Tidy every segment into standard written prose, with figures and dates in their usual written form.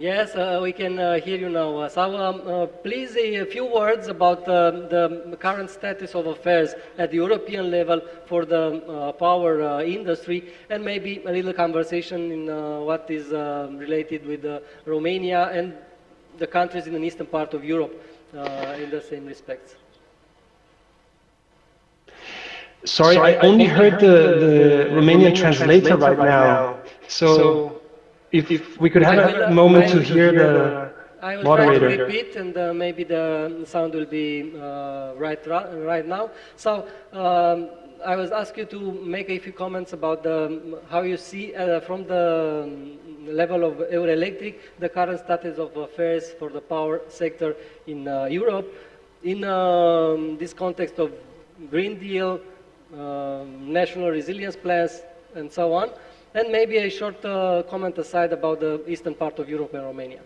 Yes, we can hear you now. Please, a few words about the current status of affairs at the European level for the power industry, and maybe a little conversation in what is related with Romania and the countries in the eastern part of Europe in the same respects. Sorry, I only heard the Romanian translator right now. So if we could have a moment to hear the I will try to moderator. repeat, and maybe the sound will be right now. I was asked you to make a few comments about how you see from the level of Eurelectric the current status of affairs for the power sector in Europe in this context of Green Deal, national resilience plans, and so on. And maybe a short comment aside about the eastern part of Europe and Romania.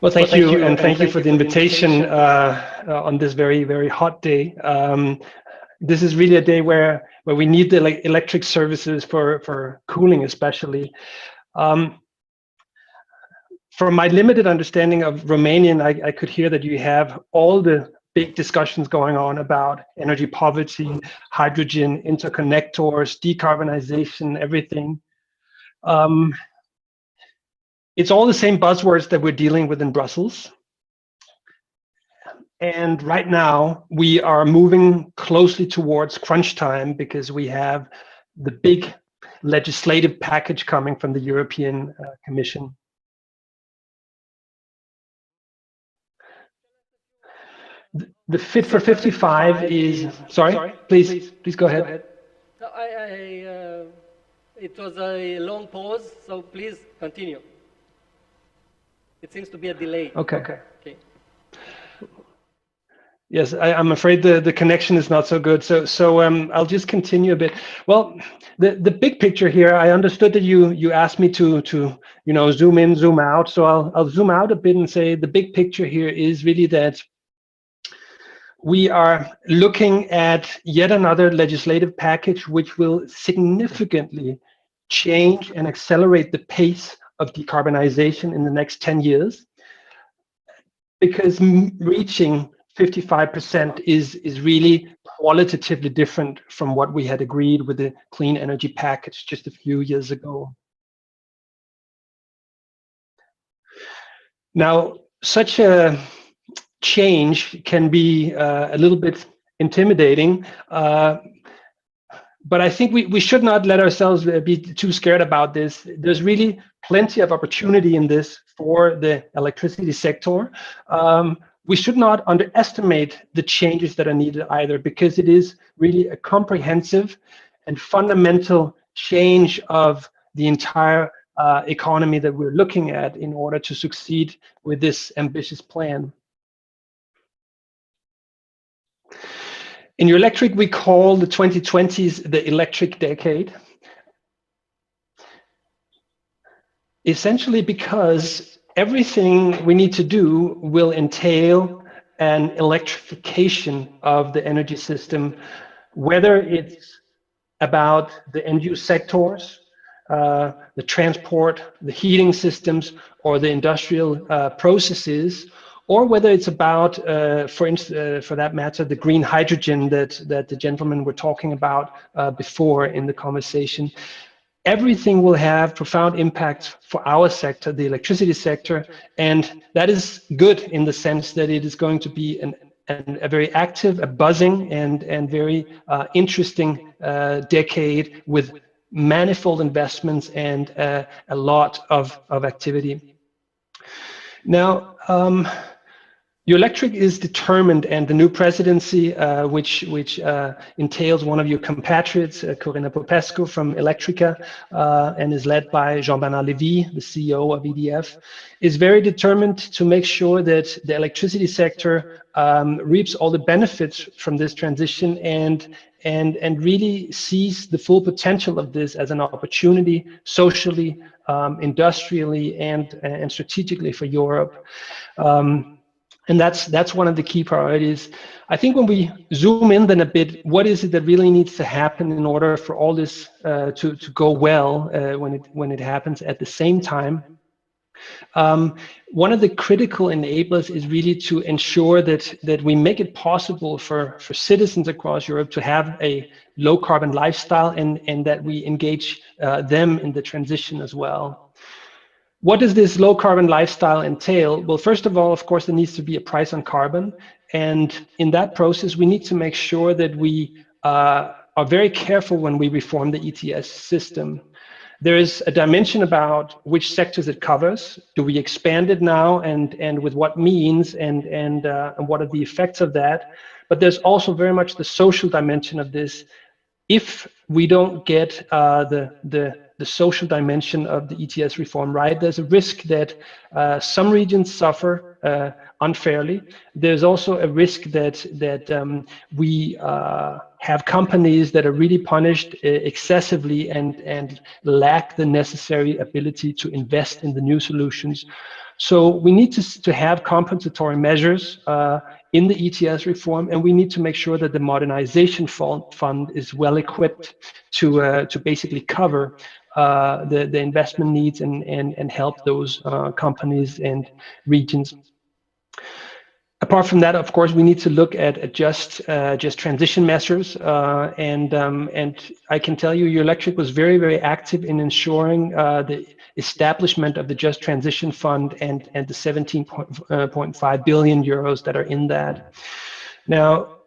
Well, thank you, and thank you for the invitation on this very, very hot day. This is really a day where we need the electric services for cooling, especially. From my limited understanding of Romanian, I could hear that you have all the big discussions going on about energy poverty, hydrogen, interconnectors, decarbonization, everything. It's all the same buzzwords that we're dealing with in Brussels. And right now, we are moving closely towards crunch time because we have the big legislative package coming from the European Commission. The Fit for 55 is, sorry, please go ahead. It was a long pause, so please continue. It seems to be a delay. Okay. Yes, I'm afraid the connection is not so good. So I'll just continue a bit. Well, the big picture here, I understood that you asked me to zoom in, zoom out. So I'll zoom out a bit and say the big picture here is really that we are looking at yet another legislative package which will significantly change and accelerate the pace of decarbonization in the next 10 years, because reaching 55% is really qualitatively different from what we had agreed with the clean energy package just a few years ago. Now, such a change can be a little bit intimidating, but I think we should not let ourselves be too scared about this. There's really plenty of opportunity in this for the electricity sector. We should not underestimate the changes that are needed either, because it is really a comprehensive and fundamental change of the entire economy that we're looking at in order to succeed with this ambitious plan. In Eurelectric, we call the 2020s the electric decade. Essentially because everything we need to do will entail an electrification of the energy system, whether it's about the end-use sectors, the transport, the heating systems, or the industrial processes, or whether it's about, for that matter, the green hydrogen that the gentlemen were talking about before in the conversation. Everything will have profound impact for our sector, the electricity sector, and that is good in the sense that it is going to be a very active, a buzzing, and very interesting decade with manifold investments and a lot of activity. Now, Eurelectric is determined, and the new presidency, which entails one of your compatriots, Corina Popescu from Electrica, and is led by Jean-Bernard Lévy, the CEO of EDF, is very determined to make sure that the electricity sector reaps all the benefits from this transition and really sees the full potential of this as an opportunity socially, industrially, and strategically for Europe. And that's one of the key priorities. I think when we zoom in then a bit, what is it that really needs to happen in order for all this to go well when it happens at the same time? One of the critical enablers is really to ensure that we make it possible for citizens across Europe to have a low carbon lifestyle, and that we engage them in the transition as well. What does this low carbon lifestyle entail? Well, first of all, of course, there needs to be a price on carbon. And in that process, we need to make sure that we are very careful when we reform the ETS system. There is a dimension about which sectors it covers. Do we expand it now, and with what means, and what are the effects of that? But there's also very much the social dimension of this. If we don't get the social dimension of the ETS reform right, there's a risk that some regions suffer unfairly. There's also a risk that we have companies that are really punished excessively and lack the necessary ability to invest in the new solutions. So we need to have compensatory measures in the ETS reform, and we need to make sure that the modernization fund is well equipped to basically cover the investment needs and help those companies and regions. Apart from that, of course, we need to look at just transition measures, and I can tell you, Eurelectric was very, very active in ensuring the establishment of the Just Transition Fund and the 17.5 billion euros that are in that. Now,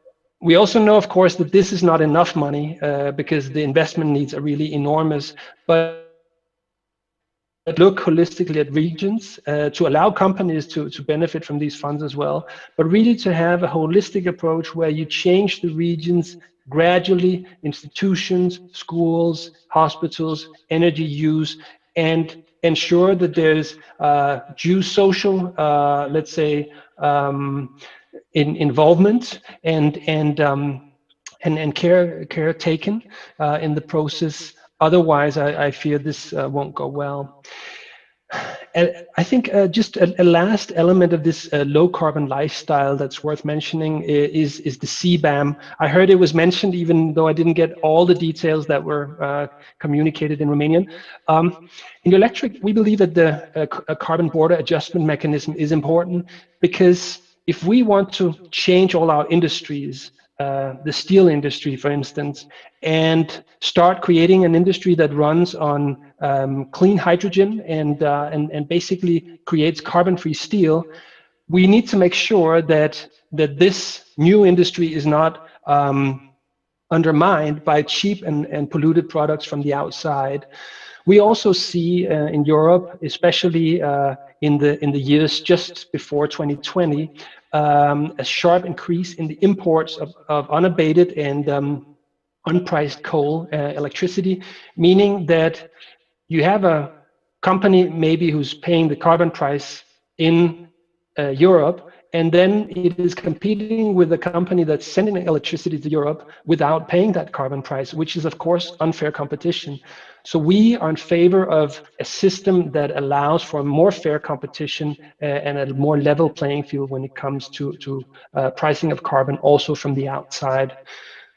we also know, of course, that this is not enough money because the investment needs are really enormous, but look holistically at regions to allow companies to benefit from these funds as well, but really to have a holistic approach where you change the regions gradually, institutions, schools, hospitals, energy use, and ensure that there's due social, let's say, involvement and care taken in the process. Otherwise, I fear this won't go well. And I think just a last element of this low carbon lifestyle that's worth mentioning is the CBAM. I heard it was mentioned, even though I didn't get all the details that were communicated in Romanian. In Eurelectric, we believe that the carbon border adjustment mechanism is important, because if we want to change all our industries, the steel industry, for instance, and start creating an industry that runs on clean hydrogen and basically creates carbon-free steel, we need to make sure that this new industry is not undermined by cheap and polluted products from the outside. We also see in Europe, especially in the years just before 2020, a sharp increase in the imports of unabated and unpriced coal electricity, meaning that you have a company maybe who's paying the carbon price in Europe, and then it is competing with a company that's sending electricity to Europe without paying that carbon price, which is, of course, unfair competition. So we are in favor of a system that allows for more fair competition and a more level playing field when it comes to pricing of carbon also from the outside.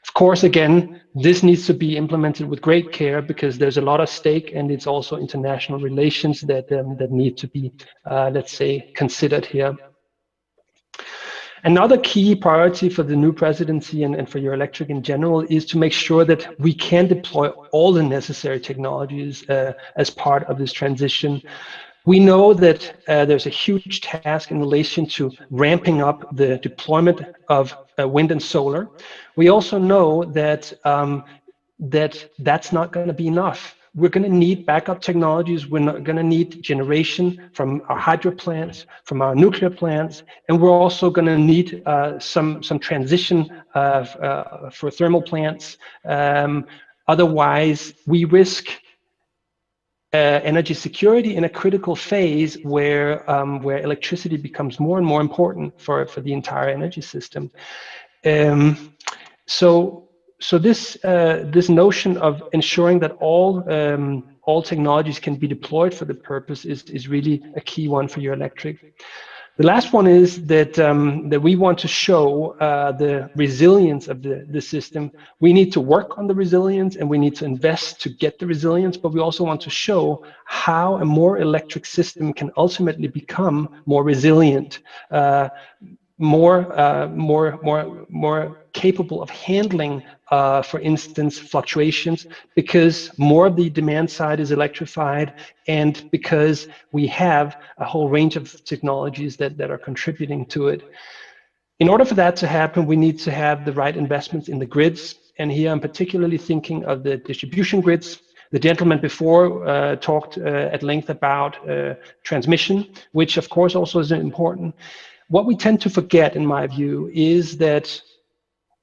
Of course, again, this needs to be implemented with great care, because there's a lot at stake, and it's also international relations that need to be, let's say, considered here. Another key priority for the new presidency and for Eurelectric in general is to make sure that we can deploy all the necessary technologies as part of this transition. We know that there's a huge task in relation to ramping up the deployment of wind and solar. We also know that that's not going to be enough. We're going to need backup technologies. We're not going to need generation from our hydro plants, from our nuclear plants, and we're also going to need some transition for thermal plants. Otherwise, we risk energy security in a critical phase where electricity becomes more and more important for the entire energy system. So this notion of ensuring that all technologies can be deployed for the purpose is really a key one for Eurelectric. The last one is that that we want to show the resilience of the system. We need to work on the resilience and we need to invest to get the resilience, but we also want to show how a more electric system can ultimately become more resilient, more capable of handling, for instance, fluctuations, because more of the demand side is electrified, and because we have a whole range of technologies that are contributing to it. In order for that to happen, we need to have the right investments in the grids, and here I'm particularly thinking of the distribution grids. The gentleman before talked at length about transmission, which of course also is important. What we tend to forget, in my view, is that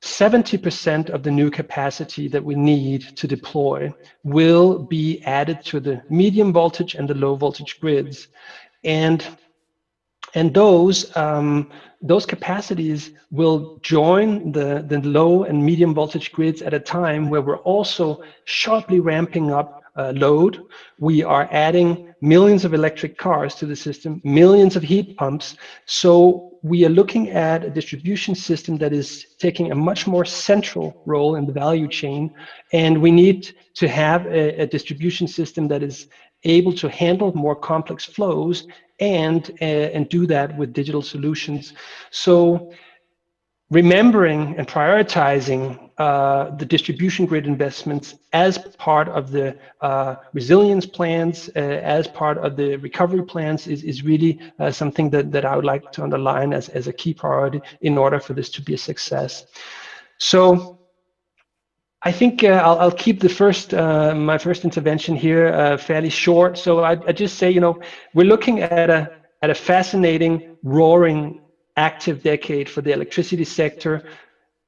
70% of the new capacity that we need to deploy will be added to the medium voltage and the low voltage grids. And those capacities will join the low and medium voltage grids at a time where we're also sharply ramping up load. We are adding millions of electric cars to the system, millions of heat pumps. So we are looking at a distribution system that is taking a much more central role in the value chain. And we need to have a distribution system that is able to handle more complex flows and do that with digital solutions. So remembering and prioritizing the distribution grid investments as part of the resilience plans, as part of the recovery plans is really something that I would like to underline as a key priority in order for this to be a success. So I think I'll keep the my first intervention here fairly short. So I just say, we're looking at a fascinating, roaring, active decade for the electricity sector.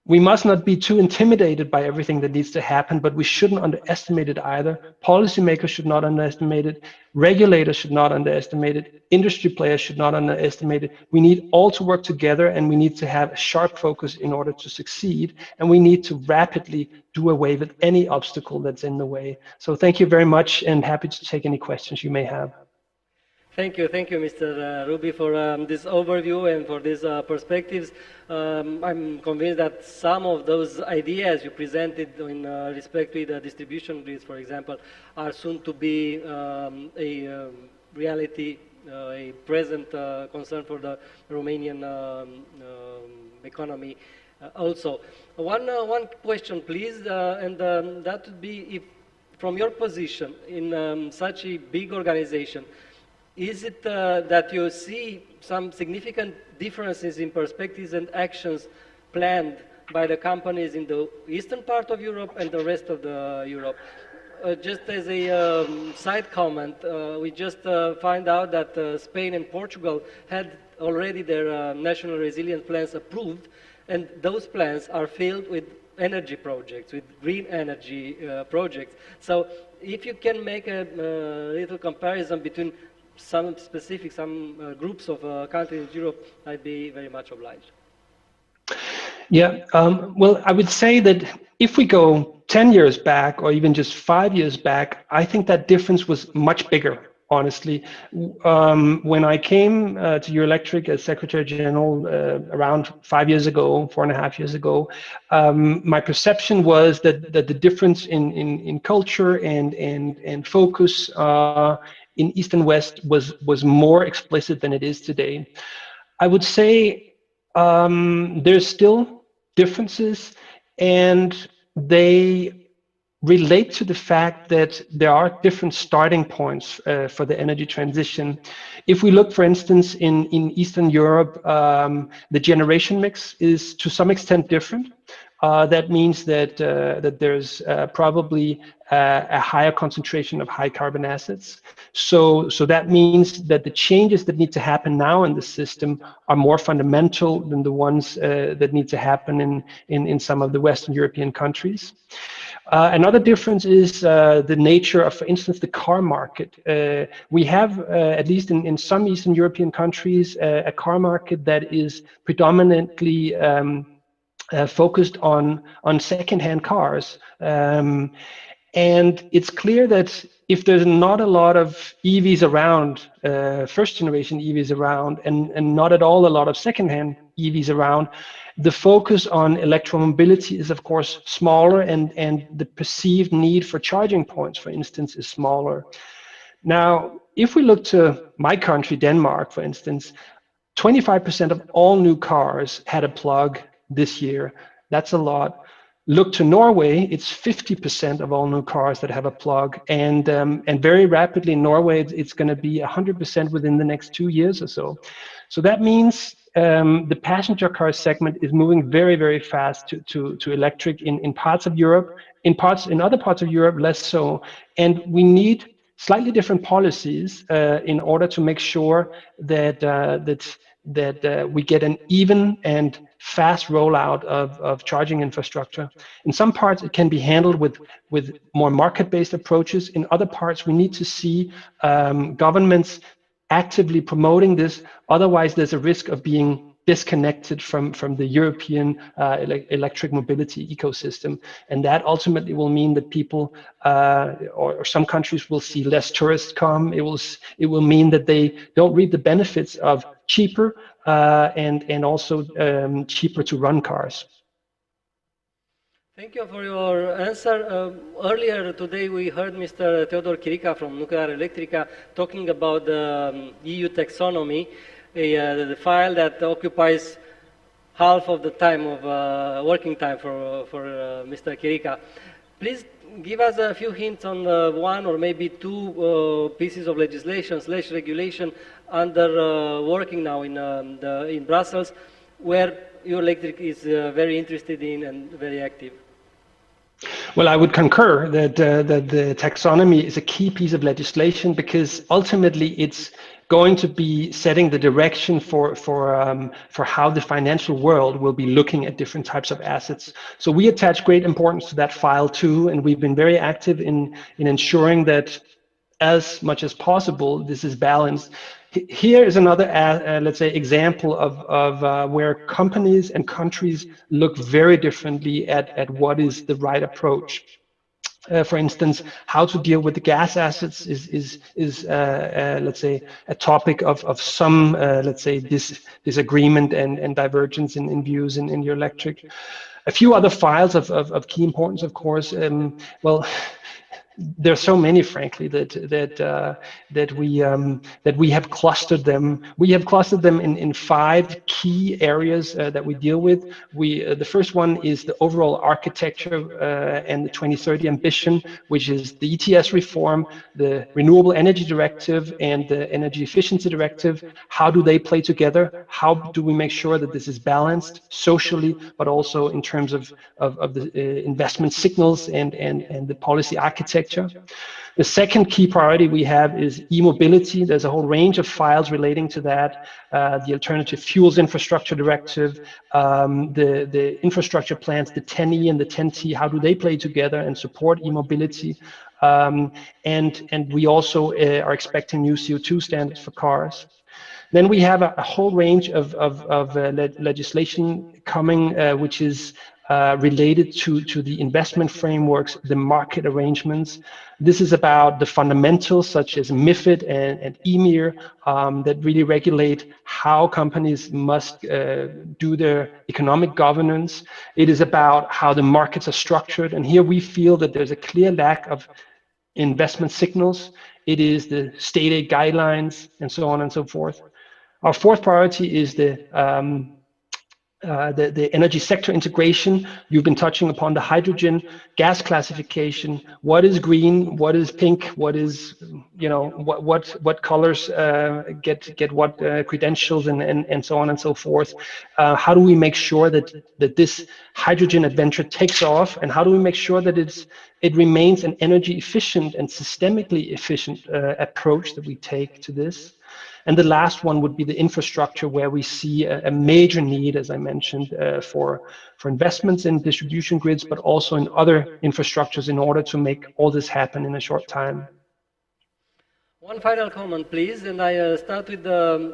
We must not be too intimidated by everything that needs to happen, but we shouldn't underestimate it either. Policymakers should not underestimate it. Regulators should not underestimate it. Industry players should not underestimate it. We need all to work together, and we need to have a sharp focus in order to succeed. And we need to rapidly do away with any obstacle that's in the way. So thank you very much, and happy to take any questions you may have. Thank you, Mr. Ruby, for this overview and for these perspectives. I'm convinced that some of those ideas you presented in respect to the distribution grids, for example, are soon to be a reality, a present concern for the Romanian economy also. One question, please, and that would be, if from your position in such a big organization, is it that you see some significant differences in perspectives and actions planned by the companies in the eastern part of Europe and the rest of Europe? Just as a side comment, we just find out that Spain and Portugal had already their national resilience plans approved, and those plans are filled with energy projects, with green energy projects. So if you can make a little comparison between some groups of countries in Europe, I'd be very much obliged. Yeah, well, I would say that if we go 10 years back or even just 5 years back, I think that difference was much bigger, honestly. When I came to Eurelectric as Secretary General around 5 years ago, 4.5 years ago, my perception was that the difference in culture and focus in East and West was more explicit than it is today. I would say there's still differences, and they relate to the fact that there are different starting points for the energy transition. If we look, for instance, in Eastern Europe, the generation mix is to some extent different. That means that there's probably a higher concentration of high carbon assets. So that means that the changes that need to happen now in the system are more fundamental than the ones that need to happen in some of the Western European countries. Another difference is the nature of, for instance, the car market. We have, at least in some Eastern European countries, a car market that is predominantly focused on second-hand cars. And it's clear that if there's not a lot of EVs around, first generation EVs around, and not at all a lot of secondhand EVs around, the focus on electromobility is of course smaller, and the perceived need for charging points, for instance, is smaller. Now, if we look to my country, Denmark, for instance, 25% of all new cars had a plug this year. That's a lot. Look to Norway, it's 50% of all new cars that have a plug, and very rapidly in Norway, it's going to be 100% within the next 2 years or so. So that means the passenger car segment is moving very, very fast to electric in parts of Europe, in other parts of Europe less so, and we need slightly different policies in order to make sure that we get an even and fast rollout of charging infrastructure. In some parts, it can be handled with more market-based approaches. In other parts, we need to see governments actively promoting this. Otherwise, there's a risk of being disconnected from the European electric mobility ecosystem, and that ultimately will mean that people or some countries will see less tourists come. It will mean that they don't reap the benefits of cheaper and also cheaper to run cars. Thank you for your answer. Earlier today we heard Mr. Theodor Chirica from Eurelectric talking about the EU taxonomy, the file that occupies half of the time of working time for Mr. Chirica. Please give us a few hints on one or maybe two pieces of legislation / regulation under working now in Brussels, where Eurelectric is very interested in and very active. Well, I would concur that the taxonomy is a key piece of legislation, because ultimately it's going to be setting the direction for how the financial world will be looking at different types of assets. So we attach great importance to that file too, and we've been very active in ensuring that as much as possible this is balanced. Here is another, let's say, example of where companies and countries look very differently at what is the right approach. For instance, how to deal with the gas assets is let's say, a topic of some, let's say, disagreement and divergence in views in Eurelectric. A few other files of key importance, of course. Well, there are so many, frankly, that we have clustered them. We have clustered them in 5 key areas that we deal with. The first one is the overall architecture and the 2030 ambition, which is the ETS reform, the Renewable Energy Directive, and the Energy Efficiency Directive. How do they play together? How do we make sure that this is balanced socially, but also in terms of the investment signals and the policy architecture? The second key priority we have is e-mobility. There's a whole range of files relating to that. The Alternative Fuels Infrastructure Directive, the infrastructure plans, the 10E and the 10T, how do they play together and support e-mobility? And we also are expecting new CO2 standards for cars. Then we have a whole range of legislation coming, which is related to the investment frameworks, the market arrangements. This is about the fundamentals such as MiFID and EMIR that really regulate how companies must do their economic governance. It is about how the markets are structured, and here we feel that there's a clear lack of investment signals. It is the state aid guidelines and so on and so forth. Our fourth priority is the energy sector integration. You've been touching upon the hydrogen gas classification. What is green? What is pink? What is, what colors get what credentials and so on and so forth? How do we make sure that this hydrogen adventure takes off? And how do we make sure that it remains an energy efficient and systemically efficient approach that we take to this? And the last one would be the infrastructure, where we see a major need, as I mentioned, for investments in distribution grids, but also in other infrastructures in order to make all this happen in a short time. One final comment, please, and I start with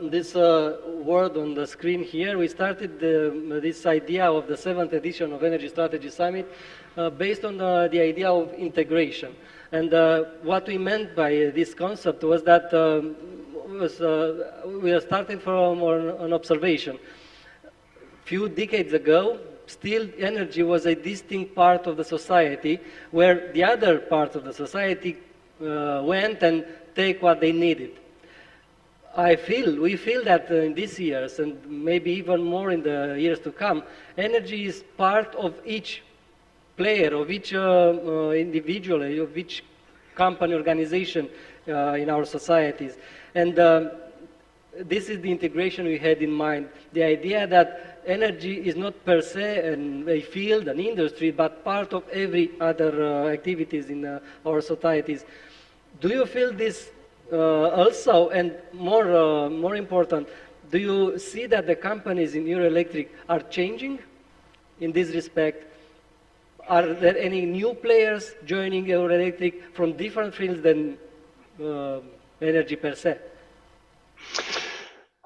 this word on the screen here. We started this idea of the 7th edition of Energy Strategy Summit based on the idea of integration. And what we meant by this concept was that we are starting from an observation. Few decades ago, still energy was a distinct part of the society, where the other parts of the society went and take what they needed. We feel that in these years, and maybe even more in the years to come, energy is part of each player, of each individual, of each company, organization in our societies. And this is the integration we had in mind, the idea that energy is not per se a field, an industry, but part of every other activities in our societies. Do you feel this also, and more important, do you see that the companies in Eurelectric are changing in this respect? Are there any new players joining Eurelectric from different fields than energy per se?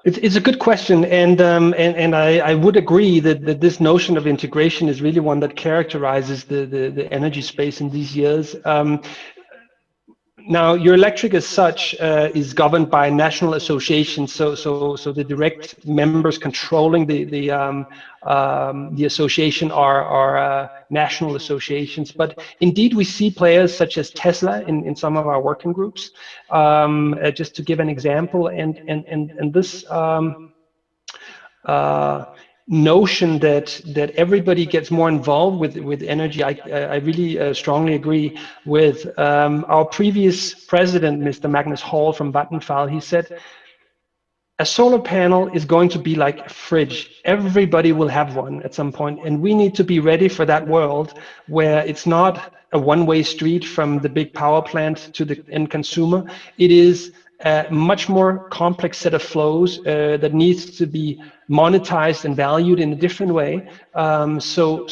It's a good question, and I would agree that this notion of integration is really one that characterizes the energy space in these years. Now, Eurelectric as such is governed by national associations, so the direct members controlling the association are national associations. But indeed, we see players such as Tesla in some of our working groups. Just to give an example, and this notion that everybody gets more involved with energy, I really strongly agree with. Our previous president, Mr. Magnus Hall from Vattenfall, he said, a solar panel is going to be like a fridge. Everybody will have one at some point, and we need to be ready for that world where it's not a one-way street from the big power plant to the end consumer. It is a much more complex set of flows that needs to be monetized and valued in a different way. So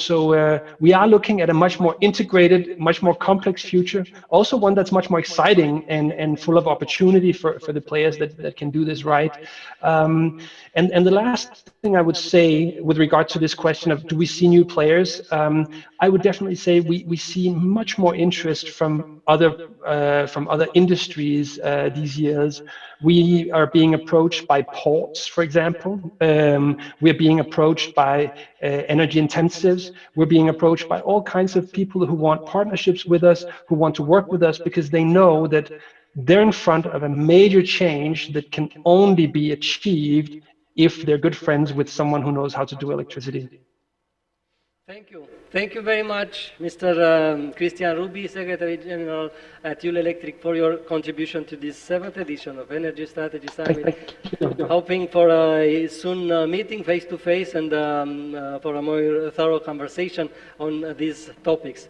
we are looking at a much more integrated, much more complex future, also one that's much more exciting and full of opportunity for the players that can do this right. And the last thing I would say with regard to this question of do we see new players, I would definitely say we see much more interest from other industries these years. We are being approached by ports, for example. We're being approached by energy intensives. We're being approached by all kinds of people who want partnerships with us, who want to work with us because they know that they're in front of a major change that can only be achieved if they're good friends with someone who knows how to do electricity. Thank you. Thank you very much, Mr. Kristian Ruby, Secretary General at Eurelectric, for your contribution to this 7th edition of Energy Strategy Summit. Hoping for a soon meeting face-to-face and for a more thorough conversation on these topics.